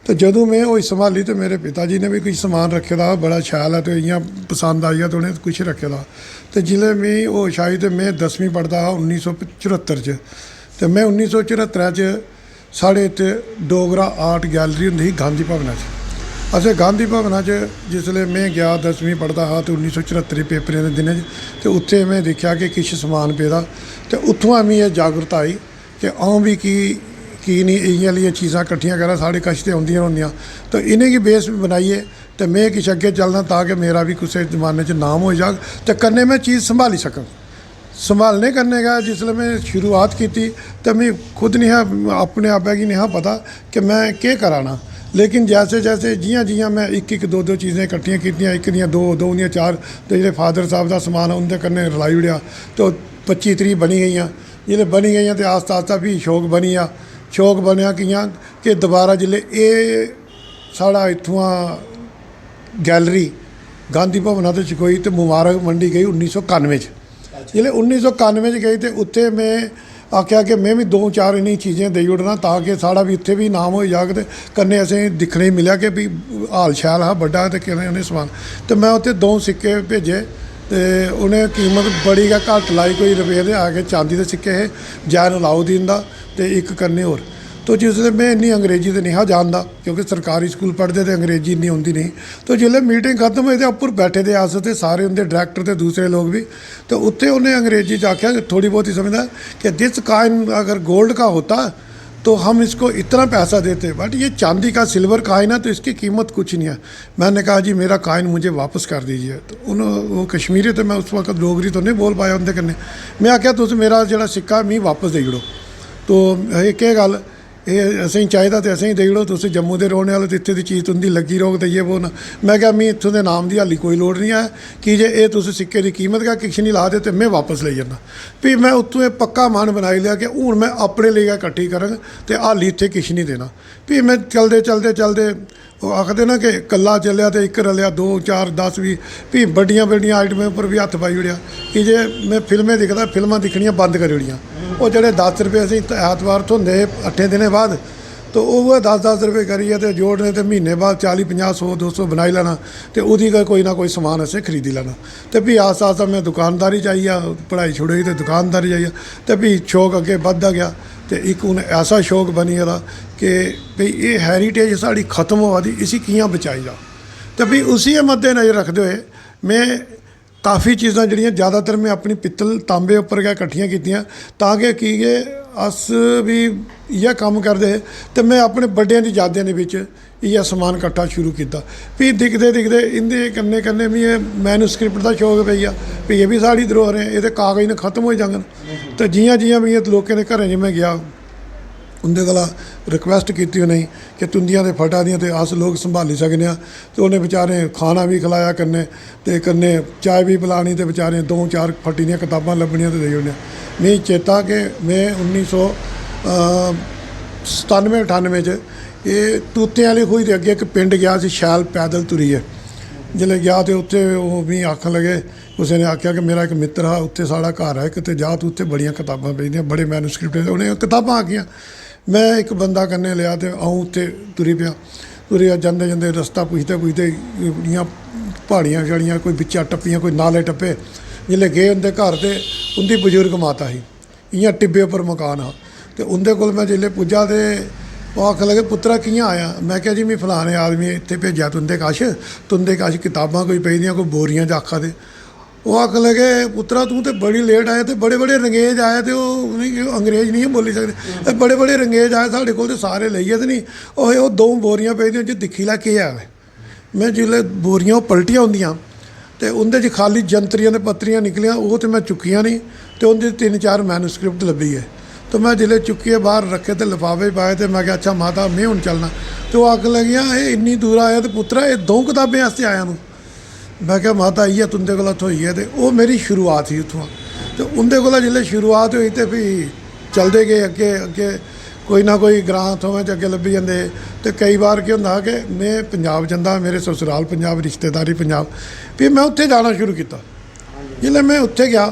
Speaker 2: तो जदों मैं होई संभाली तो मेरे पिता जी ने भी कुछ समान रखे दा बड़ा शैल है, तो इ'यां पसंद आई तो उ'नें कुछ रखे दा। तो जिसलै मैं होश आई तो मैं 10वीं पढ़दा हा 1974 च। तो मैं 1974 च साढ़े इत्थे डोगरा आर्ट गैलरी होंदी ही गांधी भवना च। असें गांधी भवना च जिसलै मैं गया 10वीं पढ़दा हा तो 1974 पेपरें दे दिनें च, ते उत्थे मैं दिक्खेआ कि किश समान पेदा, ते उत्थुआं मिगी एह् जागरता आई कि अ'ऊं भी की नहीं इ'यै लेइयां चीज़ां कट्ठियां करां, साढ़े कश ते औंदियां होंदियां। तो इ'नेंगी बेस बनाइयै तो मैं किश अगे चलना ताकि मेरा भी किसी जमाने च नाम हो जाग तो कन्नै मैं चीज़ संभाली सकां। संभालने करने का जिसलै मैं शुरुआत की तो मैं खुद नहीं अपने आपे गी नहीं पता कि मैं केह् करा ना, लेकिन जैसे जैसे जियां जियां मैं एक दो चीज़ें इकट्ठियां कीतियां, एक दियां दो दियां चार, तो जो फादर साहब का समान है उनके कन्नै रलाई उड़िया तो 25-30 बनी गई। जिसले बनी गई तो आस्ता आस्ता भी शौक बनी आ। शौक बनया कियां कि दोबारा जिसले ये साढ़ा इत्थुआं गैलरी गांधी भवन तो चकोई तो मुबारक मंडी गई 1991 च। जिसले 1991 गई तो उत्थे मैं आख्या कि मैं भी 2-4 इन्हीं चीज़ें देई उड़ना ताकि साढ़ा भी इत्थे भी नाम हो जाग। तो कन्नै असें दिक्खने मिलेआ कि भी हाल शैल हा बड्डा तो किन्ने उन्हें समान, तो मैं उत्थे 2 सिक्के भेजे तो उन्हें कीमत बड़ी गै घट्ट लाई, कोई रुपये दे आके चांदी दे सिक्के हे जैन अलाउद्दीन दा ते एक कन्नै होर। तो जिसले मैं इन्नी अंग्रेजी तो नहीं जानता क्योंकि सरकारी स्कूल पढ़ते तो अंग्रेजी इन्नी आती नहीं। तो जिसले मीटिंग खत्म हुई तो उपर बैठे थे अस ते सारे उनके डायरैक्टर तो दूसरे लोग भी, तो उत्थे उन्हें अंग्रेजी च आख्या थोड़ी बहुत ही समझदा कि दिस काइन अगर गोल्ड का होता तो हम इसको इतना पैसा देते, बट ये चांदी का सिल्वर काइन है तो इसकी कीमत कुछ नहीं है। मैंने कहा जी मेरा काइन मुझे वापस कर दीजिए। तो वो कश्मीरी तो मैं उस वक्त डोगरी तो नहीं बोल पाया उनके कन्नै। मैं आख्या तुस मेरा जो सिक्का मी वापस देई ओड़ो। तो केह् गल ये असें चाहिदा तो असें देई ओड़ो, तुस जम्मू के रौहने वाले तो इत्थे दी चीज़ तुंदी लगी रहोग तो ये वो ना। मैं क्या मी इत्थों के नाम की हाली कोई लोड़ नहीं है कि जे ये तुस सिक्के की कीमत का किश नहीं ला दे तो मैं वापस ले जाना। भी मैं उत्थों पक्का मन बनाई लिया कि हूँ मैं अपने लिए कट्ठी करंग तो हाली इत्थे किश नहीं देना। भी मैं चलते चलते चलते आखते ना कि कल्ला चलिया तो एक रलिया 2-4-10 भी बड़िया बड़िया आइटमें उपर भी हत्थ पाई उड़िया कि जे मैं फिल्में दिखदा फिल्मां दिखनियां बंद करी ओड़ियां। वो जो 10 रुपये असीं ऐतवार थोंदे 8 दिनें बाद तो वह 10-10 रुपये करिए तो जोड़ने तो महीने बाद 40-50-100-200 बनाई लैना तो उदी कोई ना कोई समान असें खरीदी लैना। तो भी आस्ता आस्ता मैं दुकानदारी च आई आ, पढ़ाई छुड़ी तो दुकानदारी च आई आ, तो भी शौक अगे बधदा गया। तो एक हूँ ऐसा शौक बनी गेदा कि भाई ये हैरीटेज साड़ी खत्म होआ दी, इसी कियां बचाई जा। तो भी उसी मद्देनज़र रखते हुए मैं काफ़ी चीज़ां जड़ियां ज़्यादातर मैं अपनी पित्तल तांबे उपर गै कट्ठियां कीतियां ताकि की गे अस भी इ'यै कम्म करदे हे। तो मैं अपने बड्डियां दी यादें दे विच इ'यै समान कट्ठा शुरू किया। भी दिखदे दिखदे इंदे कन्नै कन्नै मिगी मैनूस्क्रिप्ट का शौक पेई गेआ भी ये भी साढ़ी धरोहर है, ये कागज़ ने खत्म हो जाङन। तो जियां जियां मिगी लोकें दे घरें च मैं गया उंदे कोला रिक्वेस्ट की उनें कि तुंदियां ते फटा दियां ते अस लोग संभाली सकने। तो उन्हें बेचारे खाना भी खिलाया कन्नै ते कन्नै चाय भी पिलानी ते बेचारे 2-4 फटी दियां कताबां लभनियां ते देई ओड़नियां। मिगी चेता कि मैं 1997-98 च ये तूतें आह्ली खूही दे अग्गे एक पिंड गया सी शैल पैदल तुरिए। जिसले गया तो उत्थे वो मिगी आखन लगे, उसे ने आख्या कि मेरा एक मित्र हा उत्थे साढ़ा घर है कि जा तू उत्थे बड़ियां कताबां पेदियां बड़े मैनूस्क्रिप्ट उन्हें किताबां आखियां। मैं एक बंदा कन्नै लिया तो अऊँ उत्थे तुरिया जंदे जंदे रस्ता पुछदे पुछदे इ'यां प्हाड़ियां छड़ियां कोई बिच्चा टप्पियां कोई नाले टप्पे। जिसले गए उंदे घर ते उंदी बजुर्ग माता ही इ'यां टिब्बे उपर मकान हा। तो उंदे कोल मैं जिसले पुज्जा तो वो आखन लगे पुत्तरा कि'यां आया। मैं क्या जी मैं फलाने आदमी इत्थे भेजा तुंदे कश किताबां कोई पेदियां कोई बोरियां च आखा दे। वो आखन लगे पुत्तरा तू तो बड़ी लेट आया तो बड़े बड़े रंगेज आए तो अंग्रेज नहीं बोली सकते, बड़े बड़े रंगेज आए साढ़े कोल तो सारे लेइए तो नहीं वो 2 बोरियां पेदियां जी दिक्खी लै केह् है। मैं जिसले बोरियां पलटियां होंदियां तो उंदे च खाली जंतरियां ते पत्तरियां निकलियां वो तो मैं चुक्कियां नहीं तो उंदे 3-4 मैनूस्क्रिप्ट लब्भी गए। तो मैं जिसले चुक्किए बाहर रखे तो लिफाफे पाए तो मैं क्या अच्छा माता मैं हूँ चलना। तो आखन लगियां ये इन्नी दूर आया तो पुत्तरा ये 2 किताबें आस्ते आया नूं। मैं क्या माता इ'यै तुंदे कोला थ्होई है। तो वो मेरी शुरुआत ही उत्थुआं। तो उंदे कोला जिसले शुरुआत हुई तो भी चलते गए अगे अगे कोई ना कोई ग्रां थोवें च अगे लब्भी जंदे। तो कई बार केह् होंदा कि मैं पंजाब जंदा मेरे ससुराल पंजाब रिश्तेदारी पंजाब भी मैं उत्थे जाना शुरू किया। जिसले मैं उत्थे गया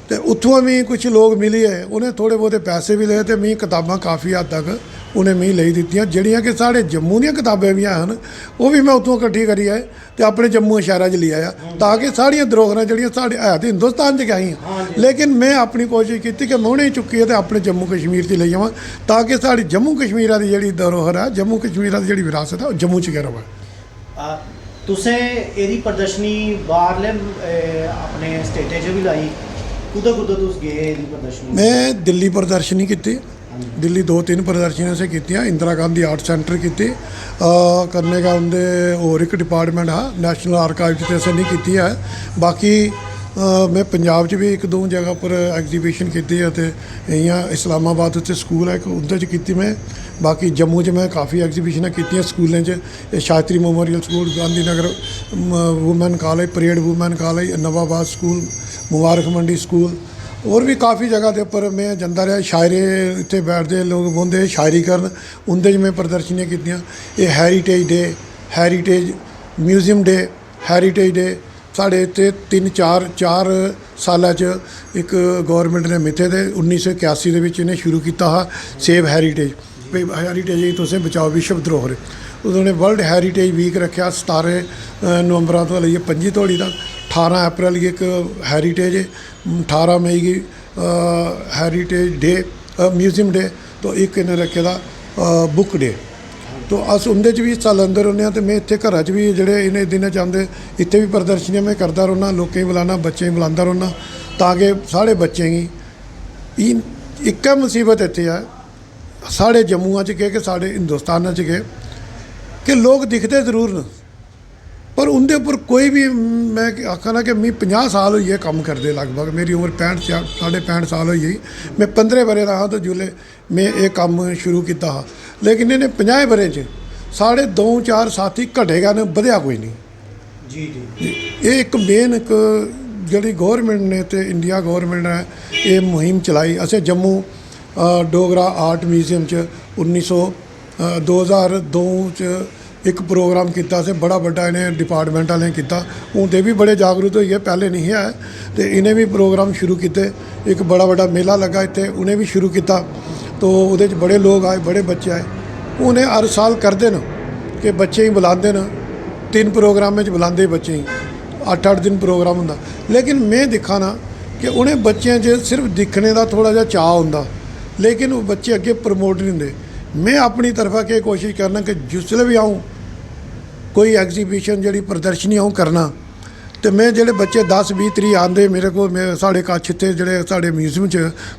Speaker 2: तो उत्थुआं मिगी कुछ लोग मिले उन्हें थोड़े बहुते पैसे भी ले तो मिगी किताबां काफ़ी हद तक उन्हें मिगी लेई दित्तियां जड़ियां कि साढ़े जम्मू दियां किताबां भी हैन वो भी मैं उत्थुआं कट्ठी करियै ते अपने जम्मू शैह्रा च लेई आया ताकि साढ़ियां धरोहरां जड़ियां साढ़े है तो हिंदुस्तान च गै हियां लेकिन मैं अपनी कोशिश की कि मैं उ'नेंगी चुक्कियै ते अपने जम्मू कश्मीर च लेई जावां ताकि साढ़ी जम्मू कश्मीरा दी जेह्ड़ी धरोहर है जम्मू कश्मीरा दी जेह्ड़ी विरासत है ओह् जम्मू च गै रवै।
Speaker 1: तुसें एह्दी प्रदर्शनी बाहरले अपने स्टेटें च भी लाई कुदै कुदै तुस गे एह्दी प्रदर्शनी?
Speaker 2: मैं दिल्ली प्रदर्शनी कीती दिल्ली 2-3 प्रदर्शनियां से कीतियां। इंदिरा गांधी आर्ट सेंटर की करने का उनके और एक डिपार्टमेंट है नैशनल आर्काइव से असें नहीं की है। बाकी मैं पंजाब च भी 1-2 जगह पर एग्जीबिशन की है तो इयां इस्लामाबाद उत्ते स्कूल है उधर की मैं। बाकी जम्मू च मैं काफ़ी एग्जीबिशन की स्कूलों च Shastri memorial school, Gandhinagar women college, parade women college, Nawabad school, Mubarak Mandi school और भी काफ़ी जगह के उपर मैं जाता रहा। शायरे इतने बैठते लोग बोलते शायरी करन उनके मैं प्रदर्शनियाँ कीतियां। ये heritage day, heritage museum day, heritage day साढ़े इतने 3-4 साल एक गौरमेंट ने मिथे थे 1981 के इन्हें शुरू किया हा सेव हैरीटेज। हैरीटेज तुसें बचाओ विश्व धरोहर। उन्होंने वर्ल्ड हैरीटेज वीक रखा 17 नवंबर तो लेइए 25 धोड़ी तक। 18 अप्रैल की एक हैरीटेज, 18 मई की हैरीटेज डे म्यूजियम डे, तो एक इन्हें रखे दा बुक डे। तो अस उंदे च भी हिस्सा लैंदे रौंदे तो मैं इत्थे घर च भी जेह्ड़े इन्हें दिनें चांदे इत्थे भी प्रदर्शनियां मैं करता रौह्ना, लोकें गी बुलाना, बच्चें गी बुलांदा रौह्ना ताकि साढ़े बच्चें गी इक्कै मुसीबत इत्थे है साढ़े जम्मू च के साढ़े हिंदुस्तान च कि लोग दिखते ज़रूर न पर उनके उपर कोई भी मैं आखना कि मैं 50 साल होई गे कम्म करदे लगभग। मेरी उम्र 65 साल होई गई। मैं 15 बरे दा हा तो जिसले मैं ये कम्म शुरू किया हा, लेकिन इन्हें 50 बरे च साढ़े 2-4 साथी घटेगा ने बधया कोई नहीं।
Speaker 1: जी जी
Speaker 2: ये एक मेन एक जी गौरमेंट ने तो इंडिया गौरमेंट ने ये मुहिम चलाई। असें जम्मू डोगरा आर्ट म्यूजियम च 2002 च एक प्रोग्राम किया से बड़ा बड़ा इन्हें डिपार्टमेंट वाले किया। हूँ तो भी बड़े जागरूक होइए, पहले नहीं है तो इन्हें भी प्रोग्राम शुरू किए। एक बड़ा बड़ा मेला लगा इतने उन्हें भी शुरू किया तो वो बड़े लोग आए, बड़े बच्चे आए। उन्हें हर साल करते न कि बच्चे ही बुलाते न 3 प्रोग्राम में बुलाते बच्चे ही 8-8 दिन प्रोग्राम होंदा। लेकिन मैं दिखा ना कि उन्हें बच्चों च सिर्फ दिखने का थोड़ा जहा चाह होंदा लेकिन वो बच्चे अगे प्रमोट नहीं होंगे। मैं अपनी तरफा के कोशिश करना कि जिसले भी आऊँ कोई एग्जीबिशन जी प्रदर्शनी आऊँ करना तो मैं जोड़े बच्चे 10-20-30 आते मेरे को साढ़े कच्छ इतने जोड़े साढ़े म्यूजियम च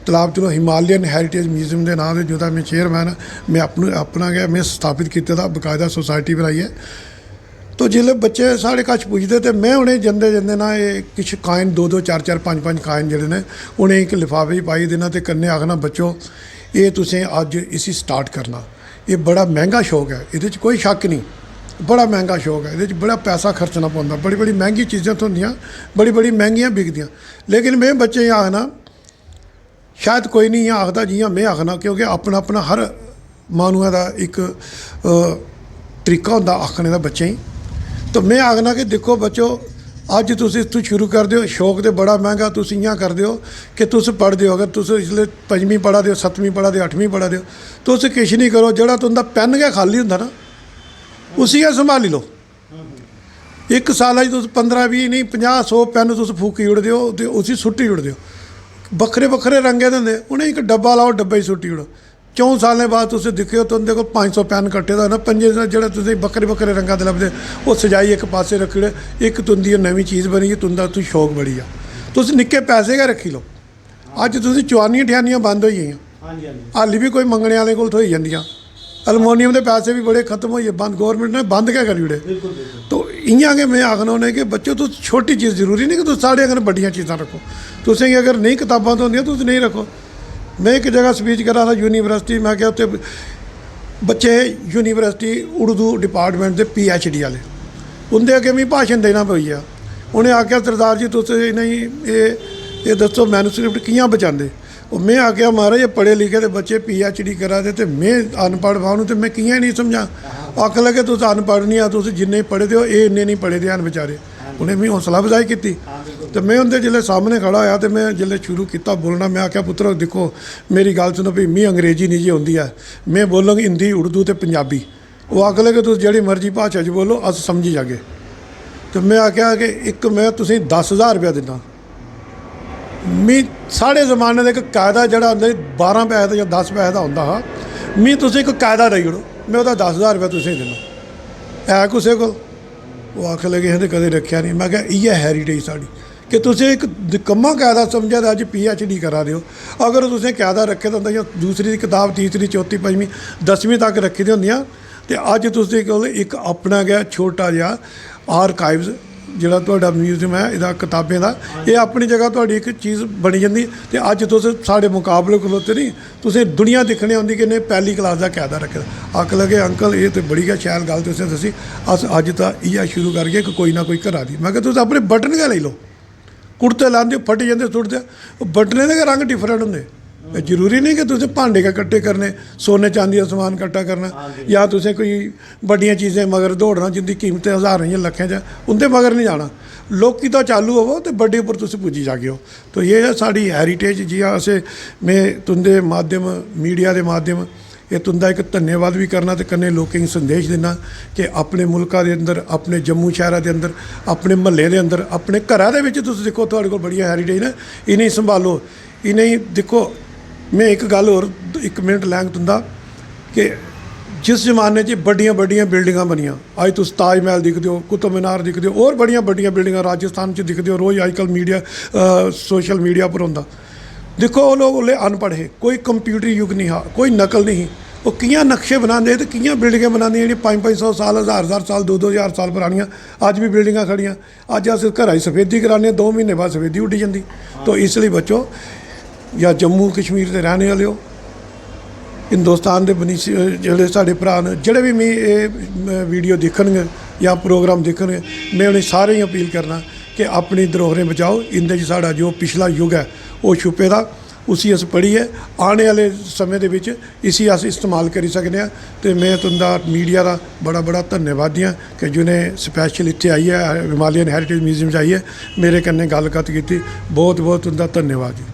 Speaker 2: तलाब चलो हिमालयन हैरीटेज म्यूजियम के नाम से जो मैं चेयरमैन मैं अपना गया मैं स्थापित किया बकायदा सोसाइटी बनाई है। तो जिसले बच्चे साढ़े कच्छ पुजदे तो मैं उन्हें जंदे जंदे ना ये किश कायन 2-2 4-4 5-5 कायन जोड़े ने उन्हें एक लिफाफे पाई देना तो कन्नै आखना बच्चों ये तुसें अज इसी स्टार्ट करना। ये बड़ा महंगा शौक है, ये कोई शक नहीं, बड़ा महंगा शौक है, ये बड़ा पैसा खर्चना पौंदा, बड़ी बड़ी महंगी चीज़ां थोंदियां, बड़ी बड़ी महंगियां बिकदियां। लेकिन मैं बच्चे आखना शायद कोई नहीं आखदा जियां मैं आखना क्योंकि अपना अपना हर मानुआ का एक तरीका होंदा आखने का बच्चें ही। तो मैं आखना कि देखो बच्चों अज तुम इतों शुरू कर दो, शौक तो बड़ा महंगा, तुम इं कर दो कि तुम पढ़ते हो, अगर तुम इसलिए 5वीं पढ़ा दो, 7वीं पढ़ा दो, 8वीं पढ़ा दो, तुम किश नहीं करो, जोड़ा तुंदा पैन गै खाली होंदा ना उसी गै संभाली लो। एक साल तुम 15-20 नहीं 50-100 पैन तुम फूकी उड़दे हो तो उसी सुट्टी उड़दे हो। बक्खरे बक्खरे रंगे दे होंदे, उ'नें एक डब्बा लाओ, डब्बे च सुट्टी उड़ो। 4 सालें बाद तुम दिक्खो तुंदे कोल 500 पैन कट्टे दा ना, 5 जेह्ड़े तुसें बक्खरे बक्खरे रंगा दे लभदे ओह् सजाई एक पासे रखी ओड़े, एक तुंदी नवीं चीज़ बनी है, तुंदा तू शौक बड़ी आ। तुस निक्के पैसे गै रखी लो। अज्ज तुसें चुआनियां ठियानियां बंद होई गेइयां, हाली भी कोई मंगने आह्ले कोल थ्होई जंदियां। अलमोनियम के पैसे भी बड़े खत्म होइए, बंद गौरमेंट ने बंद क्या करी ओड़े। तो इ'यां गै मैं आखना उ'नें कि बच्चों तुस छोटी चीज़ जरूरी नहीं कि तुस साढ़े अगर बड्डियां चीज़ां रखो, तुसेंगी अगर नहीं कताबां थ्होंदियां तुस नहीं रखो। मैं एक जगह स्पीच करा था यूनीवर्सिटी, मैं क्या उत्थे बच्चे यूनीवर्सिटी उर्दू डिपार्टमेंट के PhD वाले उंदे अगे मिगी भाषण देना पेई गया। उ'नें आखेआ सरदार जी तुस इ'नें ये दस्सो मैनूस्क्रिप्ट कि'यां बचांदे। मैं आख्या महाराज ये पढ़े लिखे दे बच्चे PhD करा दे तो मैं अनपढ़ माहनू तो मैं कि'यां नहीं समझा। आख लगे तुस अनपढ़ नहीं आ, तुस जिन्ने पढ़े दे हो ये इन्ने नहीं पढ़े दे हैं बेचारे। उन्हें मिगी हौसला अफजाई की तो मैं उनके जिसले सामने खड़ा होया तो मैं जिसले शुरू किया बोलना, मैं आख्या पुत्रो देखो मेरी गल सुनो भी मी अंग्रेजी नहीं जी आती है, मैं बोलांगी हिंदी उर्दू तो पंजाबी। वो आख लगे तुस जी मर्जी भाषा च बोलो अस समझी जागे। तो मैं आख्या कि एक मैं तुसें 10,000 रुपया दिना, मी साढ़े जमाने का एक कायदा जरा होंदा 12 पैसे का या 10 पैसे का होंदा हा, मी तुसें एक कायदा देई ओड़ो, मैं वह 10,000 रुपया तुसें देना है कुसै को। वो आख लगे तो कदे रखा नहीं। मैं क्या इ'यै हैरीटेज साड़ी कि तुसें एक निकम्मा कायदा समझा ते अज्ज PhD करा दे हो। अगर तुसें कायदा रखे दा होंदा जां दूसरी किताब तीसरी चौथी पंजवीं 10वीं तक रखी दी होंदियां ते अज्ज तुं'दे कोल एक अपना गै छोटा जिहा आर्काइव्स ਜਿਹੜਾ ਤੁਹਾਡਾ ਮਿਊਜ਼ੀਅਮ ਹੈ ਇਹਦਾ किताबें ਦਾ ਇਹ अपनी जगह ਤੁਹਾਡੀ ਇੱਕ ਚੀਜ਼ ਬਣੀ ਜਾਂਦੀ ਤੇ ਅੱਜ ਤੁਸੀਂ ਸਾਡੇ ਮੁਕਾਬਲੇ ਖਲੋਤੇ ਨਹੀਂ ਤੁਸੀਂ ਦੁਨੀਆ ਦੇਖਣੇ ਹੁੰਦੀ ਕਿ ਇਹਨੇ ਪਹਿਲੀ ਕਲਾਸ ਦਾ ਕਾਇਦਾ ਰੱਖਿਆ। ਅੱਕ ਲਗੇ ਅੰਕਲ ਇਹ ਤੇ ਬੜੀ ਗਾ ਸ਼ੈਲ ਗੱਲ ਤੁਸੀਂ ਦੱਸੀ ਅਸ ਅੱਜ ਤਾਂ ਇਹ ਸ਼ੁਰੂ ਕਰ ਗਏ ਕਿ ਕੋਈ ਨਾ ਕੋਈ ਘਰਾਂ ਦੀ। ਮੈਂ ਕਿਹਾ ਤੁਸੀਂ ਆਪਣੇ ਬਟਨ ਗਾ ਲੈ ਲਓ, ਕੁੜਤੇ ਲਾਉਂਦੇ ਫਟ ਜਾਂਦੇ ਸੁੱਟਦੇ ਉਹ ਬਟਨੇ ਦੇ ਰੰਗ ਡਿਫਰੈਂਟ ਹੁੰਦੇ। ਜ਼ਰੂਰੀ ਨਹੀਂ ਕਿ ਤੁਸੀਂ ਭਾਂਡੇ ਇਕੱਠੇ ਕਰਨੇ, ਸੋਨੇ ਚਾਂਦੀ ਦਾ ਸਮਾਨ ਇਕੱਠਾ ਕਰਨਾ ਜਾਂ ਤੁਸੀਂ ਕੋਈ ਵੱਡੀਆਂ ਚੀਜ਼ਾਂ ਮਗਰ ਦੌੜਨਾ ਜਿੰਦੀ ਕੀਮਤ ਹਜ਼ਾਰਾਂ ਜਾਂ ਲੱਖਾਂ 'ਚ ਉਹਦੇ ਮਗਰ ਨਹੀਂ ਜਾਣਾ। ਲੋਕੀ ਤਾਂ ਚਾਲੂ ਹੋਵੋ ਤੇ ਵੱਡੇ ਉੱਪਰ ਤੁਸੀਂ ਪੁੱਜੀ ਜਾਗੇ ਹੋ। तो ये है साड़ी हैरीटेज जी असे मैं तुंदे माध्यम मीडिया के माध्यम ये तुंदा एक धन्यवाद भी करना तो कन्ने लोकें गी संदेश देना कि अपने मुल्का के अंदर अपने जम्मू शहर के अंदर अपने महल्ले के अंदर अपने घरां दे विच तुसीं देखो तुहाडे कोल बड़ियां हैरीटेज ने इन्हें संभालो। इन्हें देखो मैं एक गल होर 1 मिनट लैंग तुंदा कि जिस जमाने च बड़ियां बड़ियां बिल्डिंगां बनियां अज तुस ताज महल दिखदे हो, कुतुब मीनार दिखदे हो और बड़ियां बड़ियां बिल्डिंगां राजस्थान च दिखदे हो। रोज़ अजकल मीडिया सोशल मीडिया पर होंदा देखो वो लोग ओल्ले अनपढ़ हे, कोई कंप्यूटर युग नहीं हा, कोई नकल नहीं। वो कियां नक्शे बनाते तो कियां बिल्डिंगां बनाते जी 500 साल 1000 साल 2000 साल पुरानियां अज भी बिल्डिंगां खड़ियां। अज अस घरा सफेदी कराने 2 महीने बाद सफेदी उड्डी जाती। तो इसलिए बच्चो या जम्मू कश्मीर के रहने वाले हो हिंदुस्तान के बनीसी जोड़े साढ़े भरा ने जोड़े भी मैं ये वीडियो देखणगे या प्रोग्राम देखणगे मैं उन्हें सारे ही अपील करना कि अपनी धरोहरें बचाओ। इंदे च साढ़ा जो पिछला युग है वो छुपे दा उसी अस पढ़िए आने वाले समय के विच इसी अस इस्तेमाल करी सकते हैं। तो मैं तुंदा मीडिया का बड़ा बड़ा धन्यवादी हाँ कि जिन्हें स्पैशल इत्थे आई है हिमालयन हैरीटेज म्यूजियम आई है मेरे कन्नै गलबात की। बहुत बहुत तुंदा धन्यवाद जी।